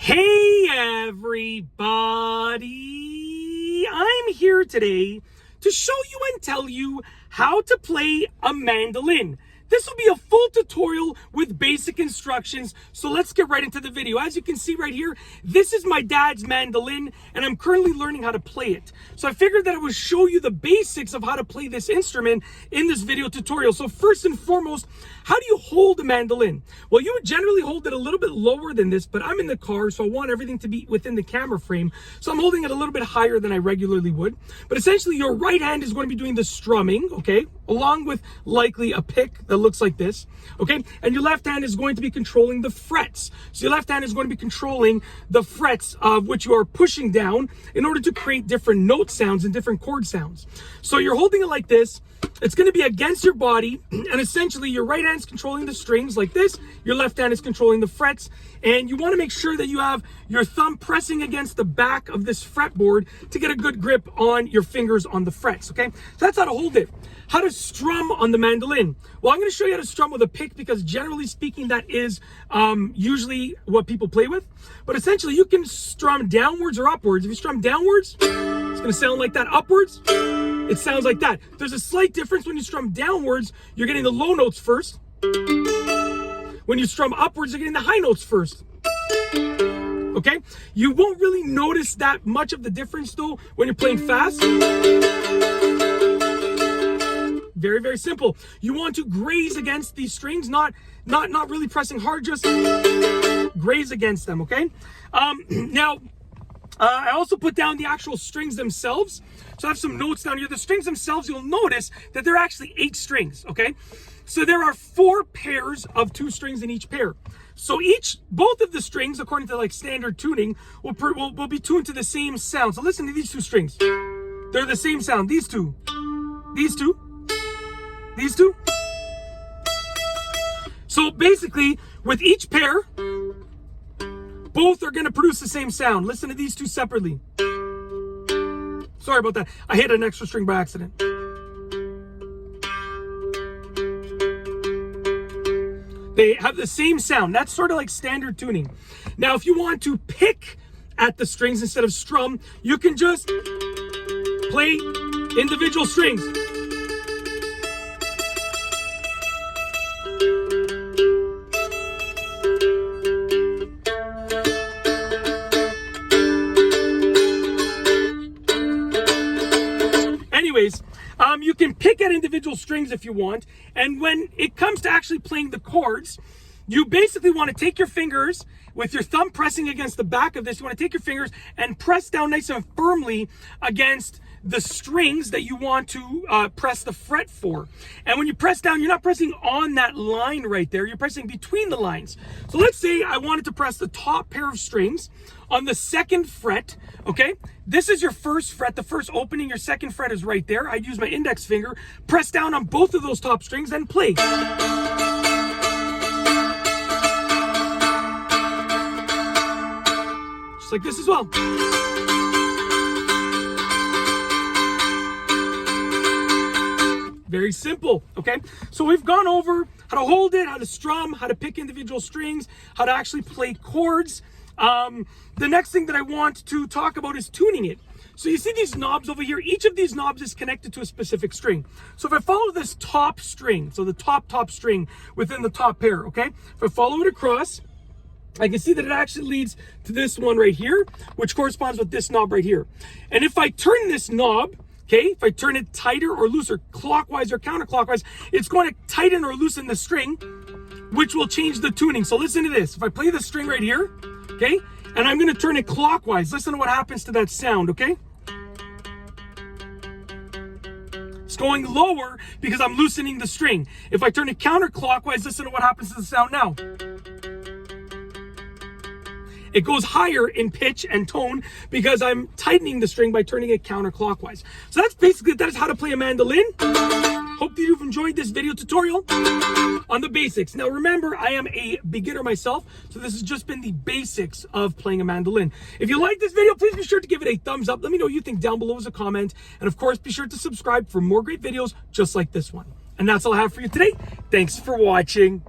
Hey everybody, I'm here today to show you and tell you how to play a mandolin. This will be a full tutorial with basic instructions, so let's get right into the video. As you can see right here, this is my dad's mandolin, and I'm currently learning how to play it. So I figured that I would show you the basics of how to play this instrument in this video tutorial. So first and foremost, how do you hold a mandolin? Well, you would generally hold it a little bit lower than this, but I'm in the car, so I want everything to be within the camera frame. So I'm holding it a little bit higher than I regularly would. But essentially, your right hand is going to be doing the strumming, okay? Along with likely a pick that looks like this, okay? And your left hand is going to be controlling the frets. So your left hand is going to be controlling the frets of which you are pushing down in order to create different note sounds and different chord sounds. So you're holding it like this. It's going to be against your body, and essentially your right hand is controlling the strings like this, your left hand is controlling the frets, and you want to make sure that you have your thumb pressing against the back of this fretboard to get a good grip on your fingers on the frets, okay? So that's how to hold it. How to strum on the mandolin. Well, I'm going to show you how to strum with a pick because generally speaking, that is usually what people play with. But essentially, you can strum downwards or upwards. If you strum downwards, it's going to sound like that. Upwards, it sounds like that. There's a slight difference when you strum downwards, you're getting the low notes first. When you strum upwards, you're getting the high notes first. Okay? You won't really notice that much of the difference though when you're playing fast. Very, very simple. You want to graze against these strings, not really pressing hard, just graze against them, okay? Now, I also put down the actual strings themselves. So I have some notes down here. The strings themselves, you'll notice that they're actually 8 strings, okay? So there are 4 pairs of 2 strings in each pair. So both of the strings, according to like standard tuning, will be tuned to the same sound. So listen to these 2 strings. They're the same sound. These two. These two. These two. So basically, with each pair, both are going to produce the same sound. Listen to these 2 separately. Sorry about that. I hit an extra string by accident. They have the same sound. That's sort of like standard tuning. Now, if you want to pick at the strings instead of strum, you can just play individual strings. Anyways, you can pick at individual strings if you want, and when it comes to actually playing the chords, you basically want to take your fingers with your thumb pressing against the back of this. You want to take your fingers and press down nice and firmly against the strings that you want to press the fret for. And when you press down, you're not pressing on that line right there. You're pressing between the lines. So let's say I wanted to press the top pair of strings on the 2nd fret, okay? This is your 1st fret, the first opening, your 2nd fret is right there. I'd use my index finger, press down on both of those top strings and play. Just like this as well. Very simple, okay? So we've gone over how to hold it, how to strum, how to pick individual strings, how to actually play chords. The next thing that I want to talk about is tuning it. So you see these knobs over here? Each of these knobs is connected to a specific string. So if I follow this top string, so the top string within the top pair, okay? If I follow it across, I can see that it actually leads to this one right here, which corresponds with this knob right here. And if I turn this knob, okay, if I turn it tighter or looser, clockwise or counterclockwise, it's going to tighten or loosen the string, which will change the tuning. So listen to this. If I play the string right here, okay, and I'm going to turn it clockwise, listen to what happens to that sound, okay? It's going lower because I'm loosening the string. If I turn it counterclockwise, listen to what happens to the sound now. It goes higher in pitch and tone because I'm tightening the string by turning it counterclockwise. So that is how to play a mandolin. Hope that you've enjoyed this video tutorial on the basics. Now remember, I am a beginner myself, so this has just been the basics of playing a mandolin. If you like this video, please be sure to give it a thumbs up. Let me know what you think down below as a comment. And of course, be sure to subscribe for more great videos just like this one. And that's all I have for you today. Thanks for watching.